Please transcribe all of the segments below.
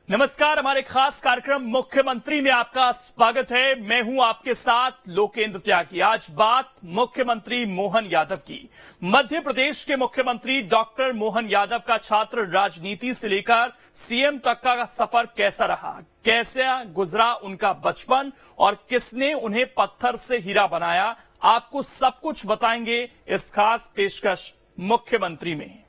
नमस्कार, हमारे खास कार्यक्रम मुख्यमंत्री में आपका स्वागत है। मैं हूं आपके साथ लोकेंद्र त्यागी। आज बात मुख्यमंत्री मोहन यादव की। मध्य प्रदेश के मुख्यमंत्री डॉक्टर मोहन यादव का छात्र राजनीति से लेकर सीएम तक का सफर कैसा रहा, कैसे गुजरा उनका बचपन और किसने उन्हें पत्थर से हीरा बनाया, आपको सब कुछ बताएंगे इस खास पेशकश मुख्यमंत्री में।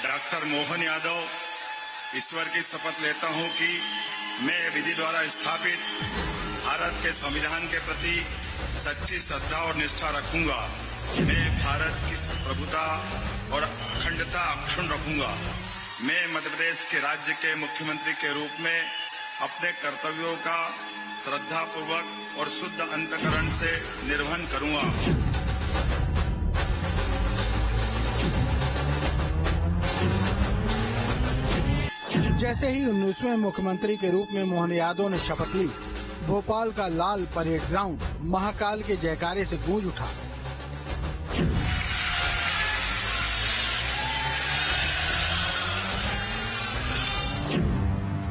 डॉक्टर मोहन यादव ईश्वर की शपथ लेता हूं कि मैं विधि द्वारा स्थापित भारत के संविधान के प्रति सच्ची श्रद्धा और निष्ठा रखूंगा। मैं भारत की प्रभुता और अखंडता अक्षुण्ण रखूंगा। मैं मध्य प्रदेश के राज्य के मुख्यमंत्री के रूप में अपने कर्तव्यों का श्रद्धापूर्वक और शुद्ध अंतःकरण से निर्वहन करूंगा। जैसे ही 19वें मुख्यमंत्री के रूप में मोहन यादव ने शपथ ली, भोपाल का लाल परेड ग्राउंड महाकाल के जयकारे से गूंज उठा।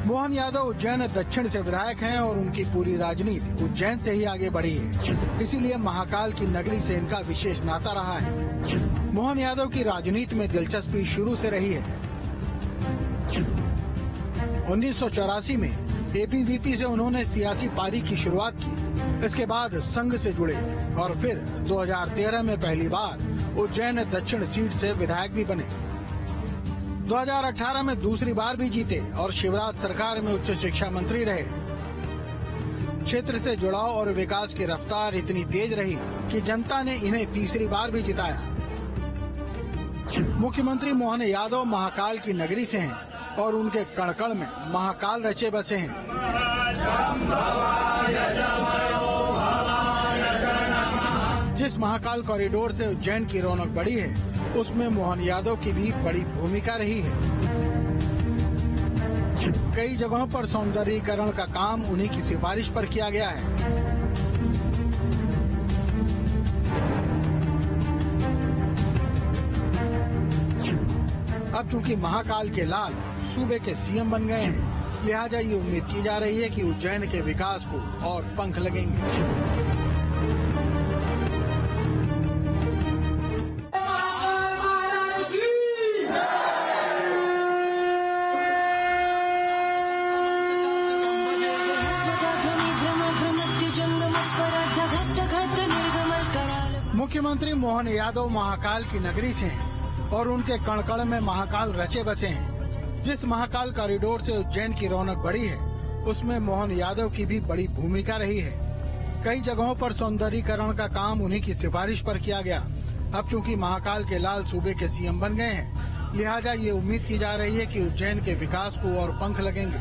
मोहन यादव उज्जैन दक्षिण से विधायक हैं और उनकी पूरी राजनीति उज्जैन से ही आगे बढ़ी है। इसीलिए महाकाल की नगरी से इनका विशेष नाता रहा है। मोहन यादव की राजनीति में दिलचस्पी शुरू से रही है। 1984 में एबीवीपी से उन्होंने सियासी पारी की शुरुआत की। इसके बाद संघ से जुड़े और फिर 2013 में पहली बार उज्जैन दक्षिण सीट से विधायक भी बने। 2018 में दूसरी बार भी जीते और शिवराज सरकार में उच्च शिक्षा मंत्री रहे। क्षेत्र से जुड़ाव और विकास की रफ्तार इतनी तेज रही कि जनता ने इन्हें तीसरी बार भी जिताया। मुख्यमंत्री मोहन यादव महाकाल की नगरी से हैं और उनके कण-कण में महाकाल रचे बसे हैं। जिस महाकाल कॉरिडोर से उज्जैन की रौनक बढ़ी है, उसमें मोहन यादव की भी बड़ी भूमिका रही है। कई जगहों पर सौंदर्यीकरण का काम उन्हीं की सिफारिश पर किया गया है। अब चूंकि महाकाल के लाल सूबे के सीएम बन गए हैं, लिहाजा ये उम्मीद की जा रही है कि उज्जैन के विकास को और पंख लगेंगे। मुख्यमंत्री मोहन यादव महाकाल की नगरी से हैं और उनके कण-कण में महाकाल रचे बसे हैं। जिस महाकाल कॉरिडोर से उज्जैन की रौनक बढ़ी है, उसमें मोहन यादव की भी बड़ी भूमिका रही है। कई जगहों पर सौंदर्यीकरण का काम उन्हीं की सिफारिश पर किया गया। अब चूंकि महाकाल के लाल सूबे के सीएम बन गए हैं, लिहाजा ये उम्मीद की जा रही है कि उज्जैन के विकास को और पंख लगेंगे।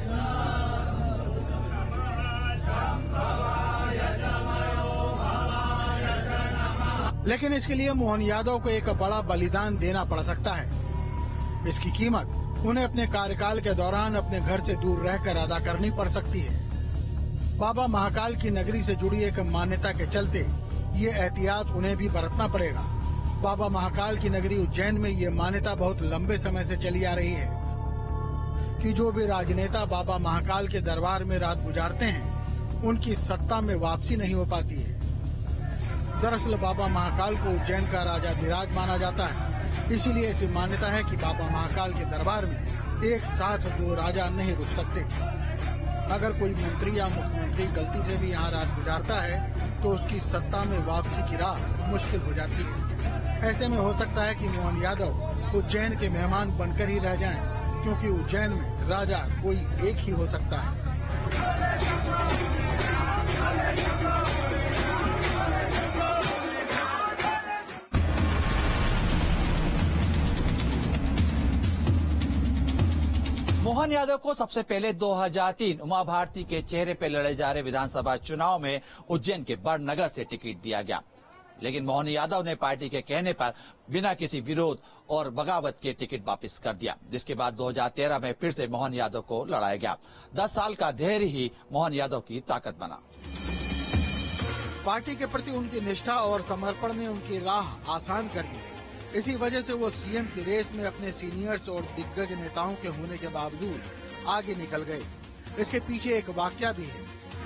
लेकिन इसके लिए मोहन यादव को एक बड़ा बलिदान देना पड़ सकता है। इसकी कीमत उन्हें अपने कार्यकाल के दौरान अपने घर से दूर रहकर अदा करनी पड़ सकती है। बाबा महाकाल की नगरी से जुड़ी एक मान्यता के चलते ये एहतियात उन्हें भी बरतना पड़ेगा। बाबा महाकाल की नगरी उज्जैन में ये मान्यता बहुत लंबे समय से चली आ रही है कि जो भी राजनेता बाबा महाकाल के दरबार में रात गुजारते हैं, उनकी सत्ता में वापसी नहीं हो पाती है। दरअसल बाबा महाकाल को उज्जैन का राजाधिराज माना जाता है। इसीलिए ऐसी मान्यता है कि बाबा महाकाल के दरबार में एक साथ दो राजा नहीं रुक सकते। अगर कोई मंत्री या मुख्यमंत्री गलती से भी यहाँ रात गुजारता है, तो उसकी सत्ता में वापसी की राह मुश्किल हो जाती है। ऐसे में हो सकता है कि मोहन यादव उज्जैन के मेहमान बनकर ही रह जाएं, क्योंकि उज्जैन में राजा कोई एक ही हो सकता है। मोहन यादव को सबसे पहले 2003 उमा भारती के चेहरे पर लड़े जा रहे विधानसभा चुनाव में उज्जैन के बड़नगर से टिकट दिया गया, लेकिन मोहन यादव ने पार्टी के कहने पर बिना किसी विरोध और बगावत के टिकट वापस कर दिया, जिसके बाद 2013 में फिर से मोहन यादव को लड़ाया गया। 10 साल का धैर्य ही मोहन यादव की ताकत बना। पार्टी के प्रति उनकी निष्ठा और समर्पण ने उनकी राह आसान कर दी। इसी वजह से वो सीएम की रेस में अपने सीनियर्स और दिग्गज नेताओं के होने के बावजूद आगे निकल गए। इसके पीछे एक वाकया भी है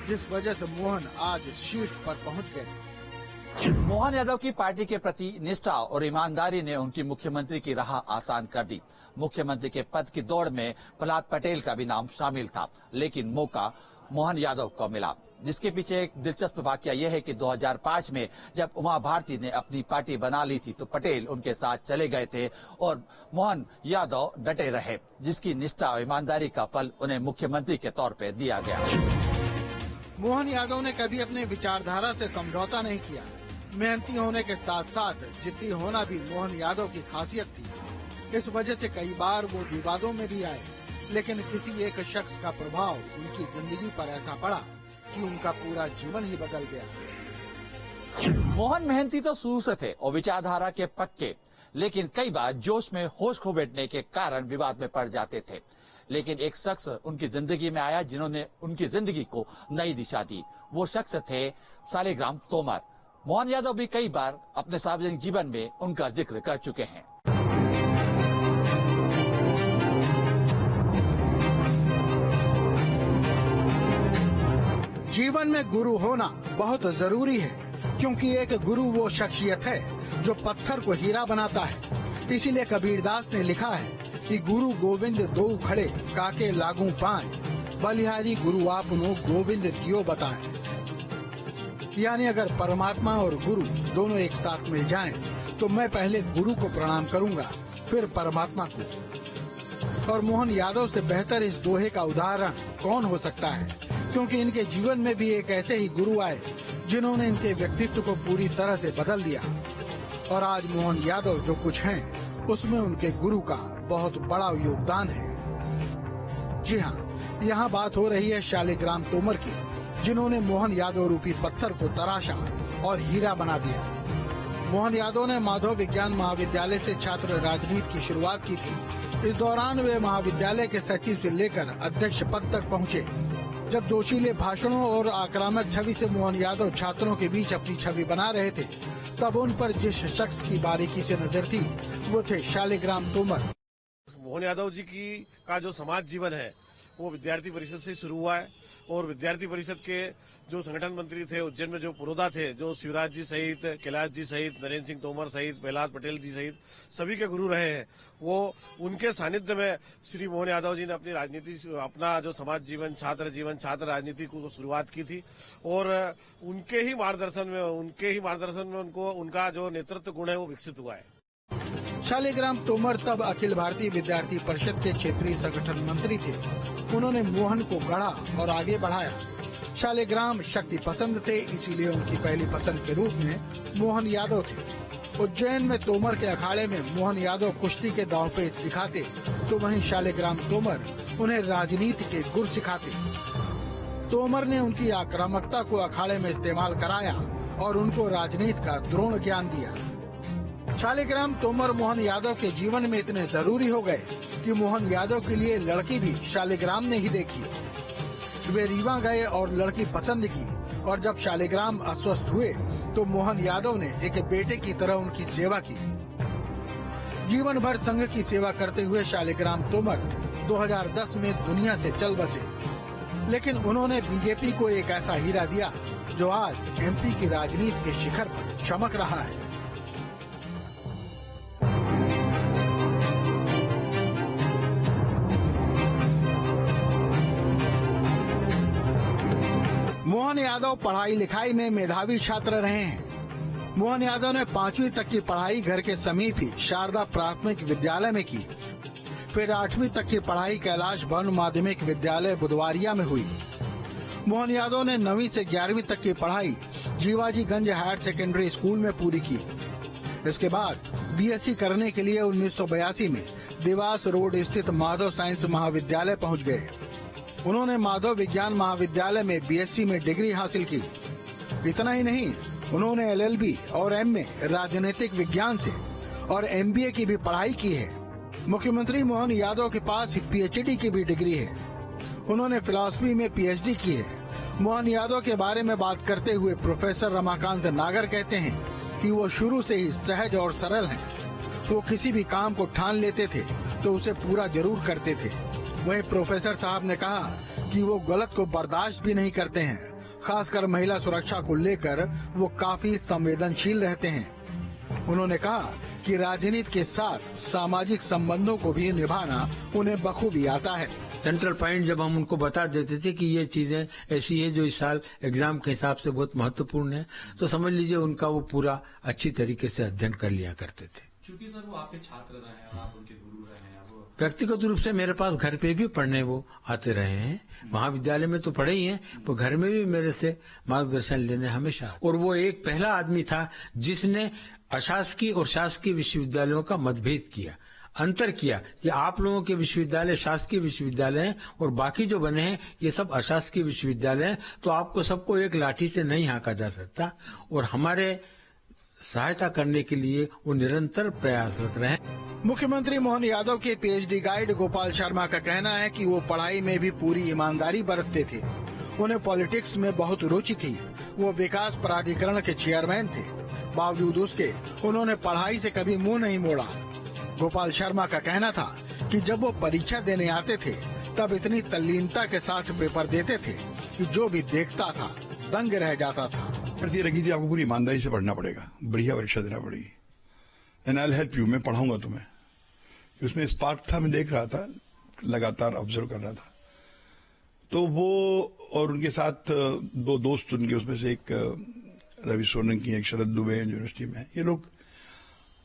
जिस वजह से मोहन आज शीर्ष पर पहुंच गए। मोहन यादव की पार्टी के प्रति निष्ठा और ईमानदारी ने उनकी मुख्यमंत्री की राह आसान कर दी। मुख्यमंत्री के पद की दौड़ में प्रहलाद पटेल का भी नाम शामिल था, लेकिन मौका मोहन यादव को मिला, जिसके पीछे एक दिलचस्प वाकया यह है कि 2005 में जब उमा भारती ने अपनी पार्टी बना ली थी तो पटेल उनके साथ चले गए थे और मोहन यादव डटे रहे, जिसकी निष्ठा और ईमानदारी का फल उन्हें मुख्यमंत्री के तौर पर दिया गया। मोहन यादव ने कभी अपने विचारधारा से समझौता नहीं किया। मेहनती होने के साथ साथ जिद्दी होना भी मोहन यादव की खासियत थी। इस वजह से कई बार वो विवादों में भी आए, लेकिन किसी एक शख्स का प्रभाव उनकी जिंदगी पर ऐसा पड़ा कि उनका पूरा जीवन ही बदल गया। मोहन मेहनती तो शुरू से थे और विचारधारा के पक्के, लेकिन कई बार जोश में होश खो बैठने के कारण विवाद में पड़ जाते थे। लेकिन एक शख्स उनकी जिंदगी में आया जिन्होंने उनकी जिंदगी को नई दिशा दी। वो शख्स थे शालिग्राम तोमर। मोहन यादव भी कई बार अपने सार्वजनिक जीवन में उनका जिक्र कर चुके हैं। जीवन में गुरु होना बहुत जरूरी है, क्योंकि एक गुरु वो शख्सियत है जो पत्थर को हीरा बनाता है। इसीलिए कबीरदास ने लिखा है कि गुरु गोविंद दो खड़े काके लागू पाए, बलिहारी गुरु आपनो गोविंद दियो बताए। यानी अगर परमात्मा और गुरु दोनों एक साथ मिल जाएं, तो मैं पहले गुरु को प्रणाम करूंगा, फिर परमात्मा को। और मोहन यादव से बेहतर इस दोहे का उदाहरण कौन हो सकता है, क्योंकि इनके जीवन में भी एक ऐसे ही गुरु आए जिन्होंने इनके व्यक्तित्व को पूरी तरह से बदल दिया। और आज मोहन यादव जो कुछ हैं, उसमें उनके गुरु का बहुत बड़ा योगदान है। जी हाँ, यहाँ बात हो रही है शालिग्राम तोमर की, जिन्होंने मोहन यादव रूपी पत्थर को तराशा और हीरा बना दिया। मोहन यादव ने माधव विज्ञान महाविद्यालय से छात्र राजनीति की शुरुआत की थी। इस दौरान वे महाविद्यालय के सचिव से लेकर अध्यक्ष पद तक पहुँचे। जब जोशीले भाषणों और आक्रामक छवि से मोहन यादव छात्रों के बीच अपनी छवि बना रहे थे, तब उन पर जिस शख्स की बारीकी से नजर थी वो थे शालिग्राम तोमर। मोहन यादव जी का जो समाज जीवन है वो विद्यार्थी परिषद से शुरू हुआ है, और विद्यार्थी परिषद के जो संगठन मंत्री थे उज्जैन में, जो पुरोधा थे, जो शिवराज जी सहित, कैलाश जी सहित, नरेंद्र सिंह तोमर सहित, प्रहलाद पटेल जी सहित सभी के गुरु रहे हैं। वो उनके सानिध्य में श्री मोहन यादव जी ने अपनी राजनीति, अपना जो समाज जीवन, छात्र राजनीति को शुरुआत की थी। और उनके ही मार्गदर्शन में उनको उनका जो नेतृत्व गुण है वो विकसित हुआ है। शालिग्राम तोमर तब अखिल भारतीय विद्यार्थी परिषद के क्षेत्रीय संगठन मंत्री थे। उन्होंने मोहन को गढ़ा और आगे बढ़ाया। शालिग्राम शक्ति पसंद थे, इसीलिए उनकी पहली पसंद के रूप में मोहन यादव थे। उज्जैन में तोमर के अखाड़े में मोहन यादव कुश्ती के दांव पेच दिखाते, तो वहीं शालिग्राम तोमर उन्हें राजनीति के गुर सिखाते। तोमर ने उनकी आक्रामकता को अखाड़े में इस्तेमाल कराया और उनको राजनीति का द्रोण ज्ञान दिया। शालिग्राम तोमर मोहन यादव के जीवन में इतने जरूरी हो गए कि मोहन यादव के लिए लड़की भी शालिग्राम ने ही देखी। वे रीवा गए और लड़की पसंद की, और जब शालिग्राम अस्वस्थ हुए तो मोहन यादव ने एक बेटे की तरह उनकी सेवा की। जीवन भर संघ की सेवा करते हुए शालिग्राम तोमर 2010 में दुनिया से चल बसे, लेकिन उन्होंने बीजेपी को एक ऐसा हीरा दिया जो आज एमपी की राजनीति के शिखर पर चमक रहा है। मोहन यादव पढ़ाई लिखाई में मेधावी छात्र रहे हैं। मोहन यादव ने 5वीं तक की पढ़ाई घर के समीप ही शारदा प्राथमिक विद्यालय में की। फिर 8वीं तक की पढ़ाई कैलाश भवन माध्यमिक विद्यालय बुधवारिया में हुई। मोहन यादव ने 9वीं से 11वीं तक की पढ़ाई जीवाजीगंज हायर सेकेंडरी स्कूल में पूरी की। इसके बाद बीएससी करने के लिए 1982 में देवास रोड स्थित माधव साइंस महाविद्यालय पहुंच गए। उन्होंने माधव विज्ञान महाविद्यालय में बीएससी में डिग्री हासिल की। इतना ही नहीं, उन्होंने एलएलबी और एमए राजनीतिक विज्ञान से और एमबीए की भी पढ़ाई की है। मुख्यमंत्री मोहन यादव के पास पीएचडी की भी डिग्री है। उन्होंने फिलॉसफी में पीएचडी की है। मोहन यादव के बारे में बात करते हुए प्रोफेसर रमाकांत नागर कहते हैं कि वो शुरू से ही सहज और सरल हैं। वो किसी भी काम को ठान लेते थे तो उसे पूरा जरूर करते थे। वहीं प्रोफेसर साहब ने कहा कि वो गलत को बर्दाश्त भी नहीं करते हैं। खासकर महिला सुरक्षा को लेकर वो काफी संवेदनशील रहते हैं। उन्होंने कहा कि राजनीति के साथ सामाजिक संबंधों को भी निभाना उन्हें बखूबी आता है। सेंट्रल पॉइंट जब हम उनको बता देते थे कि ये चीजें ऐसी है जो इस साल एग्जाम के हिसाब से बहुत महत्वपूर्ण है, तो समझ लीजिए उनका वो पूरा अच्छी तरीके से अध्ययन कर लिया करते थे। क्योंकि सर वो आपके छात्र रहे हैं, आप उनके गुरु रहे हैं। व्यक्तिगत रूप से मेरे पास घर पे भी पढ़ने वो आते रहे हैं। महाविद्यालय में तो पढ़े ही हैं, तो घर में भी मेरे से मार्गदर्शन लेने हमेशा। और वो एक पहला आदमी था जिसने अशासकीय और शासकीय विश्वविद्यालयों का मतभेद किया, अंतर किया कि आप लोगों के विश्वविद्यालय शासकीय विश्वविद्यालय हैं और बाकी जो बने हैं ये सब अशासकीय विश्वविद्यालय हैं, तो आपको सबको एक लाठी से नहीं हाँका जा सकता। और हमारे सहायता करने के लिए वो निरंतर प्रयासरत रहे। मुख्यमंत्री मोहन यादव के पीएचडी गाइड गोपाल शर्मा का कहना है कि वो पढ़ाई में भी पूरी ईमानदारी बरतते थे। उन्हें पॉलिटिक्स में बहुत रुचि थी। वो विकास प्राधिकरण के चेयरमैन थे। बावजूद उसके उन्होंने पढ़ाई से कभी मुंह नहीं मोड़ा। गोपाल शर्मा का कहना था कि जब वो परीक्षा देने आते थे तब इतनी तल्लीनता के साथ पेपर देते थे कि जो भी देखता था दंग रह जाता था। रखी थी, आपको पूरी ईमानदारी से पढ़ना पड़ेगा, बढ़िया परीक्षा देना पड़ेगी। And I will help you, मैं पढ़ाऊंगा तुम्हें। उसमें स्पार्क था, मैं देख रहा था, लगातार ऑब्जर्व कर रहा था। तो वो और उनके साथ दो दोस्त उनके, उसमें से एक रवि सोलंकी, एक शरद दुबे यूनिवर्सिटी में, ये लोग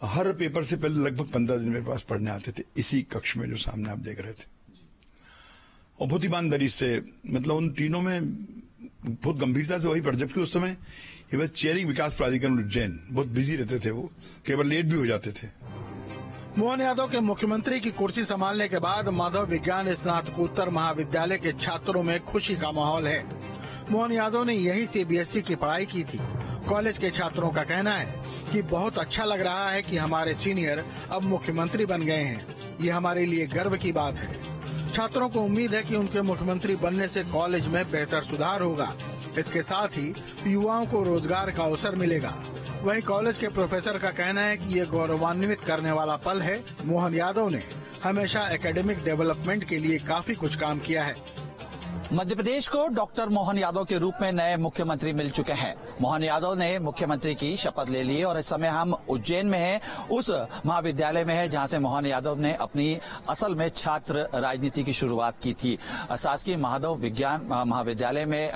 हर पेपर से पहले लगभग 15 दिन मेरे पास पढ़ने आते थे, इसी कक्ष में जो सामने आप देख रहे थे। और बहुत ईमानदारी से, मतलब उन तीनों में बहुत गंभीरता से वही पढ़, जबकि उस समय ये बस चेयरिंग विकास प्राधिकरण उज्जैन, बहुत बिजी रहते थे, वो केवल लेट भी हो जाते थे। मोहन यादव के मुख्यमंत्री की कुर्सी संभालने के बाद माधव विज्ञान स्नातकोत्तर महाविद्यालय के छात्रों में खुशी का माहौल है। मोहन यादव ने यहीं से बीएससी की पढ़ाई की थी। कॉलेज के छात्रों का कहना है कि बहुत अच्छा लग रहा है कि हमारे सीनियर अब मुख्यमंत्री बन गए हैं। ये हमारे लिए गर्व की बात है। छात्रों को उम्मीद है कि उनके मुख्यमंत्री बनने से कॉलेज में बेहतर सुधार होगा। इसके साथ ही युवाओं को रोजगार का अवसर मिलेगा। वहीं कॉलेज के प्रोफेसर का कहना है कि ये गौरवान्वित करने वाला पल है। मोहन यादव ने हमेशा एकेडमिक डेवलपमेंट के लिए काफी कुछ काम किया है। मध्य प्रदेश को डॉक्टर मोहन यादव के रूप में नए मुख्यमंत्री मिल चुके हैं। मोहन यादव ने मुख्यमंत्री की शपथ ले ली और इस समय हम उज्जैन में हैं, उस महाविद्यालय में है जहां से मोहन यादव ने अपनी असल में छात्र राजनीति की शुरुआत की थी। शासकीय माधव विज्ञान महाविद्यालय में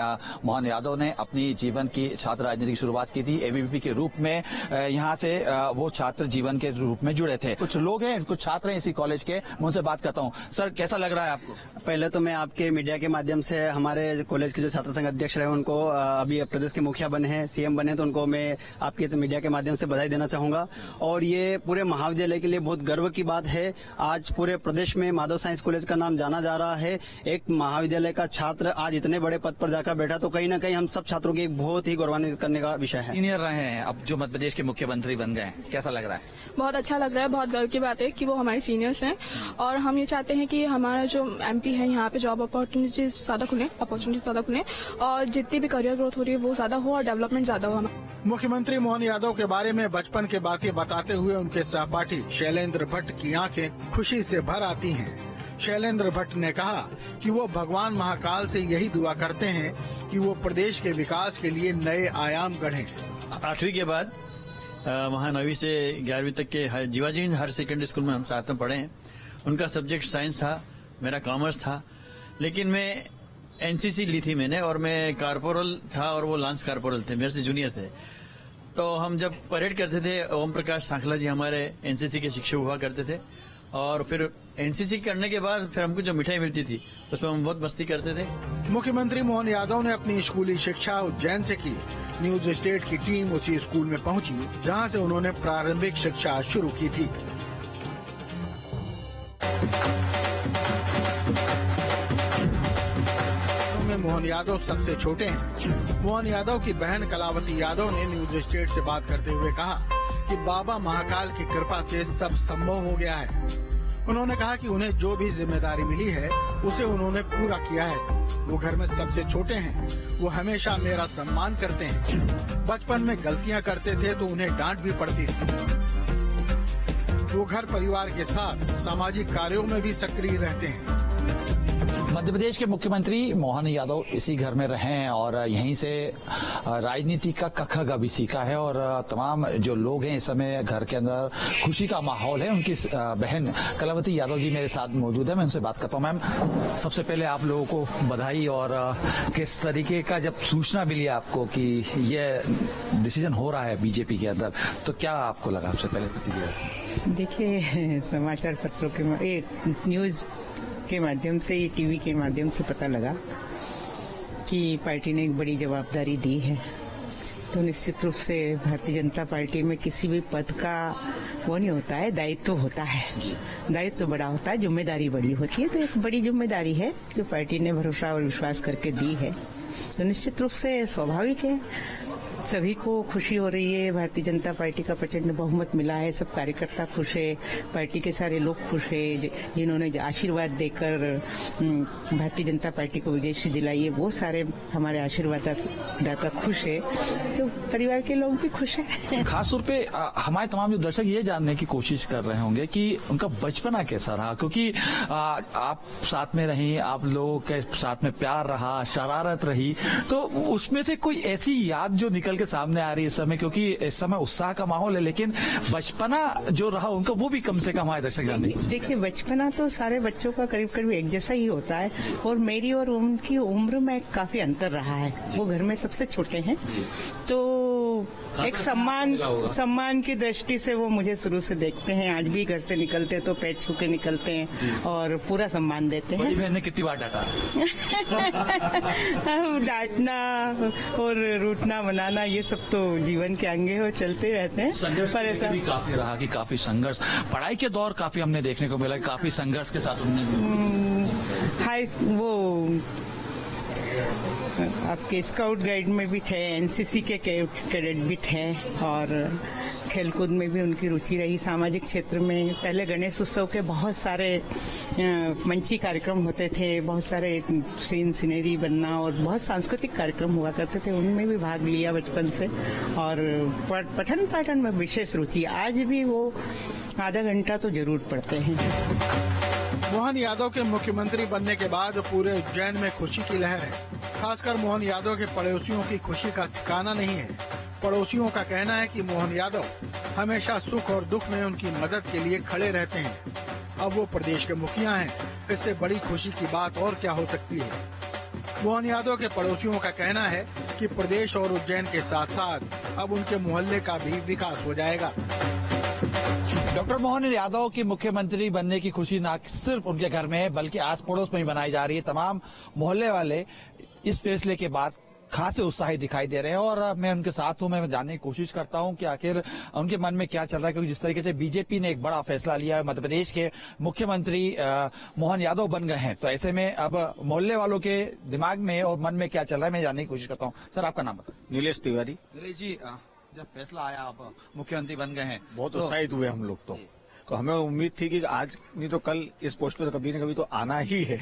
मोहन यादव ने अपनी जीवन की छात्र राजनीति की शुरुआत की थी। एबीवीपी के रूप में यहाँ से वो छात्र जीवन के रूप में जुड़े थे। कुछ लोग हैं, कुछ छात्र हैं इसी कॉलेज के, मैं उनसे बात करता हूँ। सर, कैसा लग रहा है आपको? पहले तो मैं आपके मीडिया के माध्यम से हमारे कॉलेज के जो छात्र संघ अध्यक्ष रहे उनको, अभी प्रदेश के मुखिया बने हैं, सीएम बने, तो उनको मैं आपके मीडिया के माध्यम से बधाई देना चाहूंगा। और ये पूरे महाविद्यालय के लिए बहुत गर्व की बात है। आज पूरे प्रदेश में माधव साइंस कॉलेज का नाम जाना जा रहा है। एक महाविद्यालय का छात्र आज इतने बड़े पद पर जाकर बैठा, तो कहीं ना कहीं हम सब छात्रों की एक बहुत ही गौरवान्वित करने का विषय है। सीनियर रहे हैं, अब जो मध्य प्रदेश के मुख्यमंत्री बन गए, कैसा लग रहा है? बहुत अच्छा लग रहा है। बहुत गर्व की बात है कि वो हमारे सीनियर्स हैं और हम ये चाहते हैं कि हमारा जो एमपी है यहाँ पे जॉब अपॉर्चुनिटीज ज्यादा खुले और जितनी भी करियर ग्रोथ हो रही है वो ज्यादा हो और डेवलपमेंट ज्यादा हो। मुख्यमंत्री मोहन यादव के बारे में बचपन के बातें बताते हुए उनके सहपाठी शैलेंद्र भट्ट की आंखें खुशी से भर आती हैं। शैलेंद्र भट्ट ने कहा कि वो भगवान महाकाल से यही दुआ करते हैं कि वो प्रदेश के विकास के लिए नए आयाम गढ़ें। 8वीं के बाद वहाँ 9वीं से 11वीं तक के जीवाजी हायर सेकेंडरी स्कूल में हम साथ में पढ़े हैं। उनका सब्जेक्ट साइंस था, मेरा कॉमर्स था, लेकिन मैं एनसीसी ली थी मैंने, और मैं कारपोरल था और वो लांस कारपोरल थे, मेरे से जूनियर थे। तो हम जब परेड करते थे, ओम प्रकाश सांखला जी हमारे एनसीसी के शिक्षक हुआ करते थे, और फिर एनसीसी करने के बाद फिर हमको जो मिठाई मिलती थी उसमें हम बहुत मस्ती करते थे। मुख्यमंत्री मोहन यादव ने अपनी स्कूली शिक्षा उज्जैन से की। न्यूज स्टेट की टीम उसी स्कूल में पहुंची जहां से उन्होंने प्रारंभिक शिक्षा शुरू की थी। में मोहन यादव सबसे छोटे हैं। मोहन यादव की बहन कलावती यादव ने न्यूज स्टेट से बात करते हुए कहा कि बाबा महाकाल की कृपा से सब संभव हो गया है। उन्होंने कहा कि उन्हें जो भी जिम्मेदारी मिली है उसे उन्होंने पूरा किया है। वो घर में सबसे छोटे हैं। वो हमेशा मेरा सम्मान करते हैं। बचपन में गलतियां करते थे तो उन्हें डांट भी पड़ती थी। वो घर परिवार के साथ सामाजिक कार्यों में भी सक्रिय रहते हैं। मध्य प्रदेश के मुख्यमंत्री मोहन यादव इसी घर में रहे हैं और यहीं से राजनीति का कखा भी सीखा है और तमाम जो लोग हैं इस समय घर के अंदर खुशी का माहौल है। उनकी बहन कलावती यादव जी मेरे साथ मौजूद है, मैं उनसे बात करता हूँ। मैम, सबसे पहले आप लोगों को बधाई। और किस तरीके का जब सूचना मिली आपको कि ये डिसीजन हो रहा है बीजेपी के अंदर, तो क्या आपको लगा? सबसे पहले प्रतिक्रिया। देखिए, समाचार पत्रों के न्यूज के माध्यम से, टीवी के माध्यम से पता लगा कि पार्टी ने एक बड़ी जवाबदारी दी है। तो निश्चित रूप से भारतीय जनता पार्टी में किसी भी पद का वो नहीं होता है, दायित्व होता है। दायित्व बड़ा होता है, जिम्मेदारी बड़ी होती है। तो एक बड़ी जिम्मेदारी है जो पार्टी ने भरोसा और विश्वास करके दी है। तो निश्चित रूप से स्वाभाविक है, सभी को खुशी हो रही है। भारतीय जनता पार्टी का प्रचंड बहुमत मिला है। सब कार्यकर्ता खुश है, पार्टी के सारे लोग खुश है। जिन्होंने आशीर्वाद देकर भारतीय जनता पार्टी को विजयश्री दिलाई है, वो सारे हमारे आशीर्वाद दाता खुश है। तो परिवार के लोग भी खुश है। खासतौर पे हमारे तमाम जो दर्शक ये जानने की कोशिश कर रहे होंगे कि उनका बचपना कैसा रहा, क्योंकि आप साथ में रही, आप लोगों के साथ में प्यार रहा, शरारत रही, तो उसमें से कोई ऐसी याद जो निकल के सामने आ रही है इस समय, क्योंकि इस समय उत्साह का माहौल है, लेकिन बचपना जो रहा उनका वो भी कम से कम हमारे दर्शक जाने। देखिए, बचपना तो सारे बच्चों का करीब करीब एक जैसा ही होता है और मेरी और उनकी उम्र में काफी अंतर रहा है। वो घर में सबसे छोटे हैं, तो एक सम्मान की दृष्टि से वो मुझे शुरू से देखते हैं। आज भी घर से निकलते हैं तो पैर छू के निकलते हैं और पूरा सम्मान देते हैं। बड़ी बहन ने कितनी बार डांटा? डांटना और रूठना मनाना ये सब तो जीवन के अंगे हो, चलते रहते हैं। संघर्ष पर ऐसा भी काफी रहा कि काफी संघर्ष, पढ़ाई के दौर काफी हमने देखने को मिला, काफी संघर्ष के साथ हाई वो आपके स्काउट गाइड में भी थे, एनसीसी के कैडेट भी थे और खेलकूद में भी उनकी रुचि रही। सामाजिक क्षेत्र में पहले गणेश उत्सव के बहुत सारे मंची कार्यक्रम होते थे, बहुत सारे सीनरी बनना और बहुत सांस्कृतिक कार्यक्रम हुआ करते थे, उनमें भी भाग लिया बचपन से। और पठन पाठन में विशेष रुचि, आज भी वो आधा घंटा तो जरूर पढ़ते हैं। मोहन यादव के मुख्यमंत्री बनने के बाद पूरे उज्जैन में खुशी की लहर है। खासकर मोहन यादव के पड़ोसियों की खुशी का ठिकाना नहीं है। पड़ोसियों का कहना है कि मोहन यादव हमेशा सुख और दुख में उनकी मदद के लिए खड़े रहते हैं। अब वो प्रदेश के मुखिया हैं, इससे बड़ी खुशी की बात और क्या हो सकती है। मोहन यादव के पड़ोसियों का कहना है कि प्रदेश और उज्जैन के साथ साथ अब उनके मोहल्ले का भी विकास हो जाएगा। डॉक्टर मोहन यादव की मुख्यमंत्री बनने की खुशी न सिर्फ उनके घर में है बल्कि आस पड़ोस में भी बनाई जा रही है। तमाम मोहल्ले वाले इस फैसले के बाद खासे उत्साहित दिखाई दे रहे हैं और मैं उनके साथ हूं। मैं जानने की कोशिश करता हूं कि आखिर उनके मन में क्या चल रहा है, क्योंकि जिस तरीके से बीजेपी ने एक बड़ा फैसला लिया है, मध्य प्रदेश के मुख्यमंत्री मोहन यादव बन गए हैं, तो ऐसे में अब मोहल्ले वालों के दिमाग में और मन में क्या चल रहा है मैं जानने की कोशिश करता हूँ। सर, आपका नाम बताइए। नीलेश तिवारी। नीलेश जी, जब फैसला आया आप मुख्यमंत्री बन गए हैं, बहुत उत्साहित हुए हम लोग। तो हमें उम्मीद थी कि आज नहीं तो कल इस पोस्ट पर कभी न कभी तो आना ही है,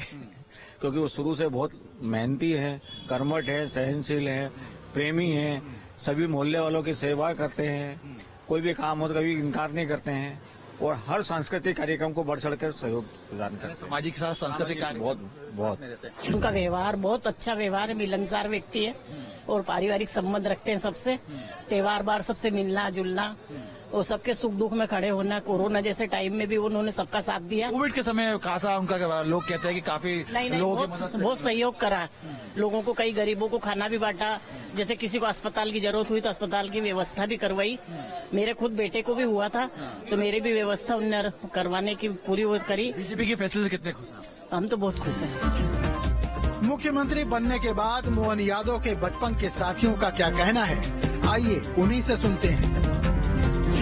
क्योंकि वो शुरू से बहुत मेहनती है, कर्मठ है, सहनशील है, प्रेमी है, सभी मोहल्ले वालों की सेवा करते हैं, कोई भी काम हो तो कभी इनकार नहीं करते हैं और हर सांस्कृतिक कार्यक्रम को बढ़ चढ़कर सहयोग प्रदान करते हैं। सामाजिक साथ सांस्कृतिक कार्य बहुत उनका व्यवहार बहुत अच्छा व्यवहार है, मिलनसार व्यक्ति है और पारिवारिक संबंध रखते हैं सबसे। त्योहार बार सबसे मिलना जुलना और सबके सुख दुख में खड़े होना। कोरोना जैसे टाइम में भी उन्होंने सबका साथ दिया। कोविड के समय खासा उनका, लोग कहते हैं कि काफी लोगों की बहुत सहयोग करा लोगों को। कई गरीबों को खाना भी बांटा, जैसे किसी को अस्पताल की जरूरत हुई तो अस्पताल की व्यवस्था भी करवाई। मेरे खुद बेटे को भी हुआ था तो मेरी भी व्यवस्था उन्होंने करवाने की पूरी वो करी। बीजेपी के फैसले से कितने खुश हैं? हम तो बहुत खुश हैं। मुख्यमंत्री बनने के बाद मोहन यादव के बचपन के साथियों का क्या कहना है, आइए उन्हीं से सुनते हैं।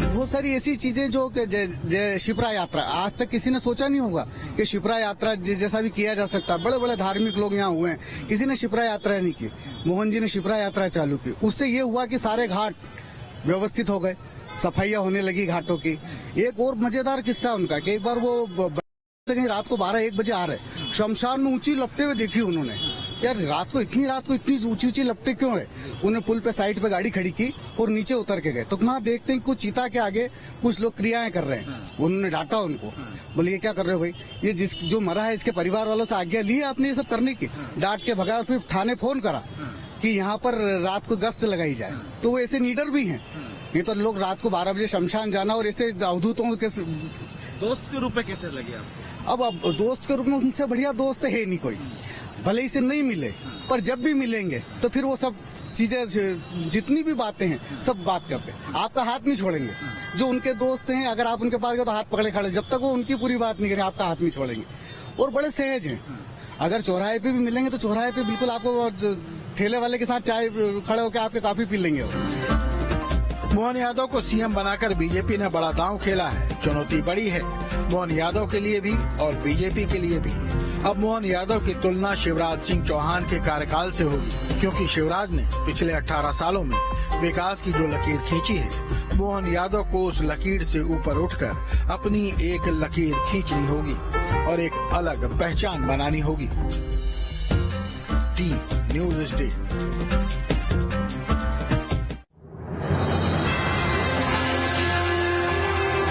वो बहुत सारी ऐसी चीजें जो शिप्रा यात्रा, आज तक किसी ने सोचा नहीं होगा कि शिप्रा यात्रा जैसा भी किया जा सकता। बड़े बड़े धार्मिक लोग यहाँ हुए हैं, किसी ने शिप्रा यात्रा नहीं की। मोहन जी ने शिप्रा यात्रा चालू की, उससे ये हुआ कि सारे घाट व्यवस्थित हो गए, सफाइयां होने लगी घाटों की। एक और मजेदार किस्सा उनका कि एक बार वो कहीं रात को 12-1 बजे आ रहे, शमशान में ऊंची लपटे हुए देखी उन्होंने। यार रात को इतनी ऊंची लपटे क्यों है? उन्होंने पुल पे साइड पे गाड़ी खड़ी की और नीचे उतर के गए, तो वहां देखते हैं कुछ चीता के आगे कुछ लोग क्रियाएं कर रहे हैं। उन्होंने डांटा उनको, बोले ये क्या कर रहे हो भाई, ये जो मरा है इसके परिवार वालों से आज्ञा ली है आपने ये सब करने की? डांट के भगाया और फिर थाने फोन करा कि यहाँ पर रात को गश्त लगाई जाए। तो वो ऐसे नीडर भी हैं। ये तो लोग रात को 12 बजे शमशान जाना और ऐसे अवधूतों के दोस्त के रूप में कैसे लगे आप? अब दोस्त के रूप में उनसे बढ़िया दोस्त है नहीं कोई, भले ही से नहीं मिले, पर जब भी मिलेंगे तो फिर वो सब चीजें, जितनी भी बातें हैं सब बात करते हैं, आपका हाथ नहीं छोड़ेंगे। जो उनके दोस्त हैं, अगर आप उनके पास गए तो हाथ पकड़े खड़े, जब तक वो उनकी पूरी बात नहीं करें आपका हाथ नहीं छोड़ेंगे। और बड़े सहज हैं, अगर चौराहे पे भी मिलेंगे तो चौराहे पे बिल्कुल आपको ठेले वाले के साथ चाय खड़े होकर आपके काफी पी लेंगे। मोहन यादव को सीएम बनाकर बीजेपी ने बड़ा दांव खेला है। चुनौती बड़ी है मोहन यादव के लिए भी और बीजेपी के लिए भी। अब मोहन यादव की तुलना शिवराज सिंह चौहान के कार्यकाल से होगी, क्योंकि शिवराज ने पिछले 18 सालों में विकास की जो लकीर खींची है, मोहन यादव को उस लकीर से ऊपर उठकर अपनी एक लकीर खींचनी होगी और एक अलग पहचान बनानी होगी। T news state.